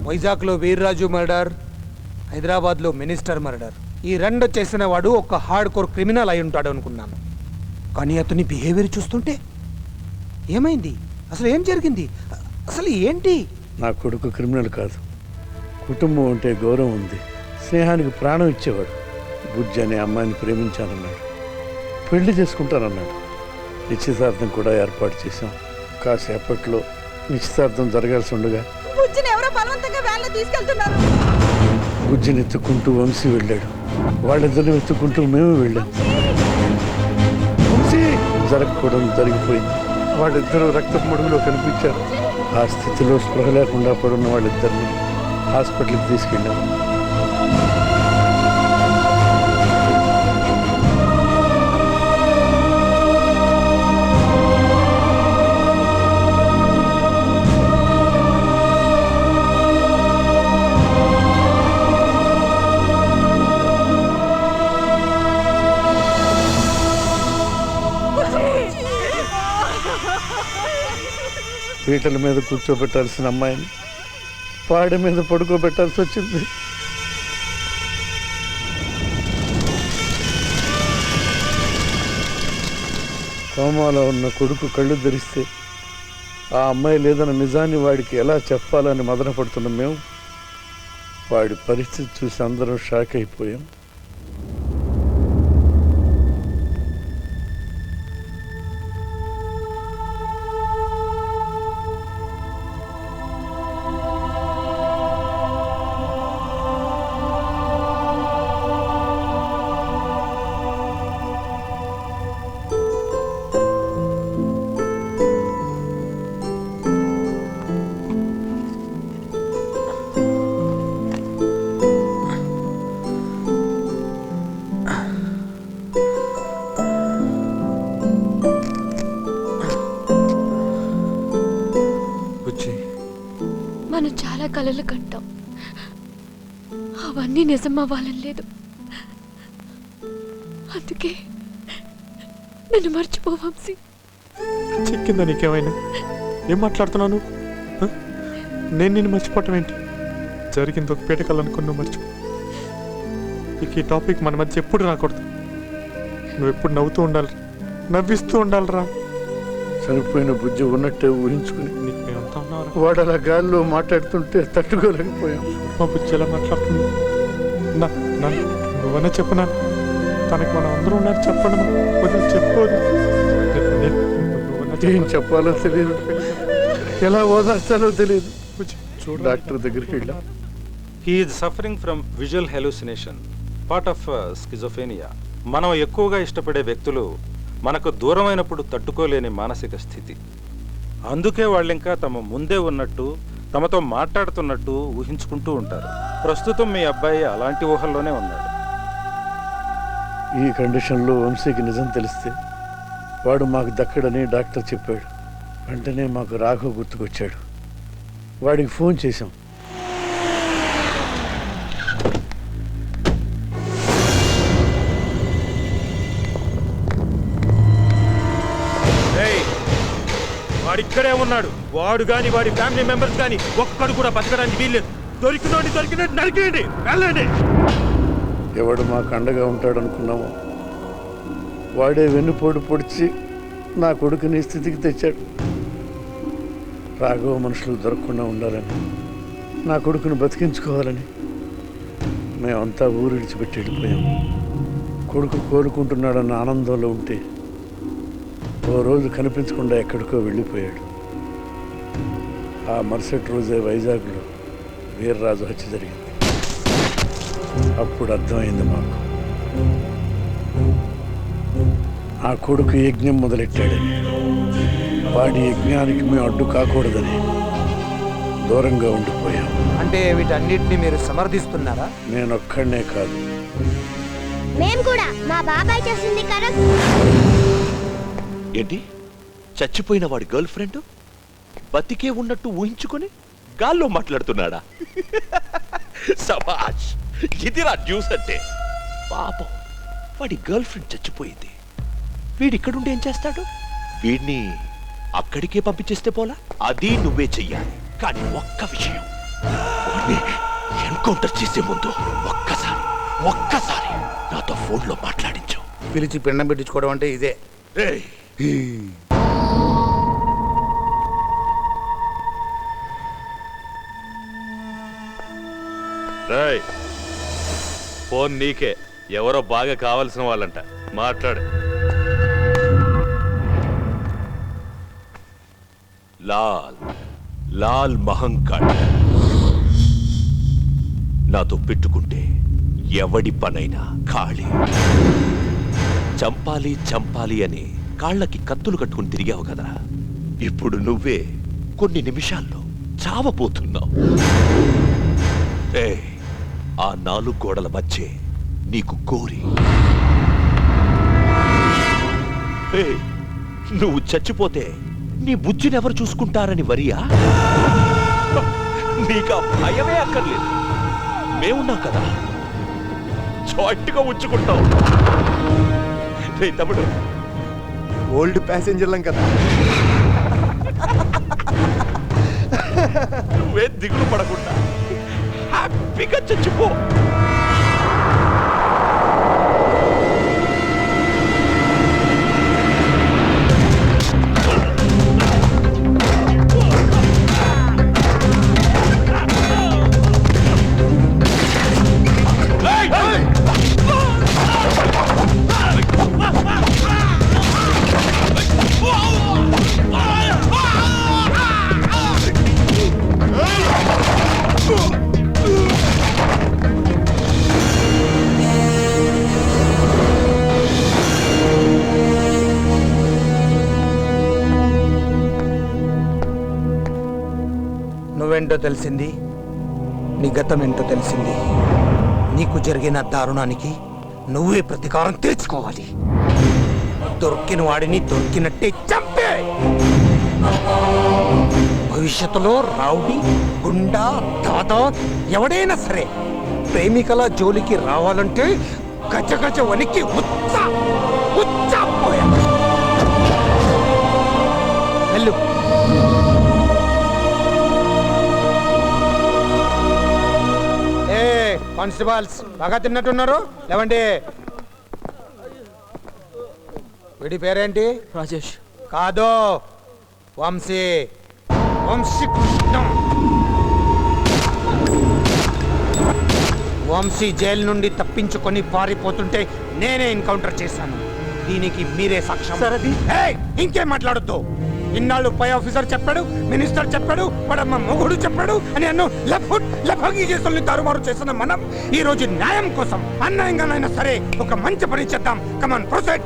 వైజాగ్లో వీర్రాజు మర్డర్, హైదరాబాద్లో minister murder. ఈ రెండు చేసిన వాడు ఒక హార్డ్ కోర్ క్రిమినల్ అయి ఉంటాడు అనుకున్నాను. కానీ అతని బిహేవియర్ చూస్తుంటే ఏమైంది? అసలు ఏం జరిగింది? అసలు ఏంటి? నా కొడుకు క్రిమినల్ కాదు. కుటుంబం అంటే గౌరవం ఉంది. స్నేహానికి ప్రాణం ఇచ్చేవాడు. బుజ్జి అనే అమ్మాయిని ప్రేమించానన్నాడు. పెళ్లి చేసుకుంటానన్నాడు. నిశ్చితార్థం కూడా ఏర్పాటు చేశాం. కాసేపట్లో నిశ్చితార్థం జరగాల్సి ఉండగా బుజ్జిని ఎత్తుకుంటూ వంశీ వెళ్ళాడు. వాళ్ళిద్దరిని వెతుక్కుంటూ మేము వెళ్ళాం. వంశీ జరగకూడదు జరిగిపోయింది. వాళ్ళిద్దరూ రక్తపు మడుగులో కనిపించారు. ఆ స్థితిలో స్పృహ లేకుండా పడున్న వాళ్ళిద్దరిని హాస్పిటల్కి తీసుకెళ్ళాము. పీటల మీద కూర్చోబెట్టాల్సిన అమ్మాయిని పాడ మీద పడుకోబెట్టాల్సి వచ్చింది. కోమాలో ఉన్న కొడుకు కళ్ళు తెరిస్తే ఆ అమ్మాయి లేదన్న నిజాన్ని వాడికి ఎలా చెప్పాలని మదన పడుతున్నాం మేము. వాడి పరిస్థితి చూసి అందరం షాక్ అయిపోయాం. మనం చాలా కలలు కంటాం, అవన్నీ నిజం అవ్వాలని లేదు. అందుకే నన్ను మర్చిపో వంశీ. చెక్కిందా నీకేమైనా? ఏం మాట్లాడుతున్నాను? నేను నిన్ను మర్చిపోవటం ఏంటి? జరిగింది ఒక పీటకలనుకుని నువ్వు మర్చిపో. ఇక ఈ టాపిక్ మన మధ్య ఎప్పుడు రాకూడదు. నువ్వు ఎప్పుడు నవ్వుతూ ఉండాలి, నవ్విస్తూ ఉండాలిరా. చనిపోయిన బుజ్జి ఉన్నట్టే ఊహించుకుని వాడు అలా గాల్లో మాట్లాడుతుంటే తట్టుకోలేకపోయాం. మా బుజ్జి ఎలా మాట్లాడుతుంది? నువ్వన్నా చెప్పనా? తనకి మనం అందరూ ఉన్నారు చెప్పండి. కొద్దిగా చెప్పుకోదు. ఏం చెప్పాలో తెలియదు, ఎలా ఓదార్చాలో తెలియదు. డాక్టర్ దగ్గరికి వెళ్ళాం. He is suffering from visual hallucination, part of schizophrenia. మనం ఎక్కువగా ఇష్టపడే వ్యక్తులు మనకు దూరమైనప్పుడు తట్టుకోలేని మానసిక స్థితి. అందుకే వాళ్ళింకా తమ ముందే ఉన్నట్టు, తమతో మాట్లాడుతున్నట్టు ఊహించుకుంటూ ఉంటారు. ప్రస్తుతం మీ అబ్బాయి అలాంటి ఊహల్లోనే ఉన్నాడు. ఈ కండిషన్లో వంశీకి నిజం తెలిస్తే వాడు మాకు దక్కడని డాక్టర్ చెప్పాడు. వెంటనే మాకు రాఘవ్ గుర్తుకొచ్చాడు. వాడికి ఫోన్ చేశాం. వాడిక్కడే ఉన్నాడు. వాడు గాని వాడి ఫ్యామిలీ మెంబర్స్ గాని ఒక్కడు కూడా బతకడానికి వీల్లేదు. దొరికినట్టు నరికేయండి, వెళ్ళండి. ఎవడు మాకు అండగా ఉంటాడనుకున్నామో వాడే వెన్నుపోటు పొడిచి నా కొడుకుని స్థితికి తెచ్చాడు. రాఘవ మనుషులు దొరకకుండా ఉండాలని, నా కొడుకును బతికించుకోవాలని మేమంతా ఊరు విడిచిపెట్టి వెళ్ళిపోయాం. కొడుకు కోలుకుంటున్నాడన్న ఆనందంలో ఉంటే ఓ రోజు కనిపించకుండా ఎక్కడికో వెళ్ళిపోయాడు. ఆ మరుసటి రోజే వైజాగ్లో వీర్రాజు హత్య జరిగింది. అప్పుడు అర్థమైంది మాకు, ఆ కొడుకు యజ్ఞం మొదలెట్టాడని, వాడి యజ్ఞానికి మేము అడ్డు కాకూడదని దూరంగా ఉండిపోయాం. అంటే వీటన్నిటిని మీరు సమర్థిస్తున్నారా? నేనొక్కడనే కాదు, మేము కూడా. మా బాబాయ్ చేసింది కరెక్ట్. ఏంటి? చచ్చిపోయిన వాడి గర్ల్ ఫ్రెండ్ బతికే ఉన్నట్టు ఊహించుకొని గాల్లో మాట్లాడుతున్నాడా? సబాష్, ఇదిరా న్యూస్ అంటే. పాపం, వాడి గర్ల్ ఫ్రెండ్ చచ్చిపోయింది. వీడిక్కడుండి ఏం చేస్తాడు? వీడిని అక్కడికే పంపించేస్తే పోలా? అది నువ్వే చెయ్యాలి. కానీ ఒక్క విషయం, ఎన్కౌంటర్ చేసే ముందు ఒక్కసారి నాతో ఫోన్లో మాట్లాడించు. పిలిచి పిండం పెట్టించుకోవడం అంటే ఇదే. ఏయ్, రాయ్ ఫోన్ నీకే, ఎవరో బాగా కావాల్సిన వాళ్ళంట, మాట్లాడు. లాల్ మహంకాళ్ నాతో పెట్టుకుంటే ఎవడి పనైనా ఖాళీ. చంపాలి అని కాళ్ళకి కత్తులు కట్టుకుని తిరిగావు కదరా, ఇప్పుడు నువ్వే కొన్ని నిమిషాల్లో చావబోతున్నావు. ఆ 4 గోడల మధ్య నీకు కోరి. నువ్వు చచ్చిపోతే నీ బుజ్జినెవరు చూసుకుంటారని వరియా? నీకు ఆ భయమే అక్కర్లేదు, మేమున్నాం కదా, చాటుగా ఉంచుకుంటావు. రే తమ్ముడు, ఓల్డ్ ప్యాసింజర్లం కదా, నువ్వే దిగులు పడకుండా హ్యాపీగా చచ్చిపో. నువ్వేంటో తెలిసింది, నీ గతం ఏంటో తెలిసింది. నీకు జరిగిన దారుణానికి నువ్వే ప్రతీకారం తీర్చుకోవాలి. దొరికిన వాడిని దొరికినట్టే చంపే. భవిష్యత్తులో రౌడీ, గుండా, దాదా ఎవడైనా సరే ప్రేమికల జోలికి రావాలంటే గజ వనికి ఉచ్చపోయా. వెళ్ళు. కానిస్టేబుల్స్ బాగా తిన్నట్టున్నారు, లేవండి. వీడి పేరేంటి? రాజేష్. కాదు, వంశీ కృష్ణం. వంశీ జైలు నుండి తప్పించుకొని పారిపోతుంటే నేనే ఎన్కౌంటర్ చేశాను. దీనికి మీరే సాక్ష్యం. ఇంకేం మాట్లాడొద్దు. ఇన్నాళ్ళు పై ఆఫీసర్ చెప్పాడు, మినిస్టర్ చెప్పాడు, వాడమ్మ మొగుడు చెప్పాడు అని అన్ను లఫంగి కేసుల్ని తారుమారు చేసిన మనం ఈ రోజు న్యాయం కోసం అన్యాయంగానైనా సరే ఒక మంచి పని చేద్దాం. కమాన్ ప్రొసీడ్.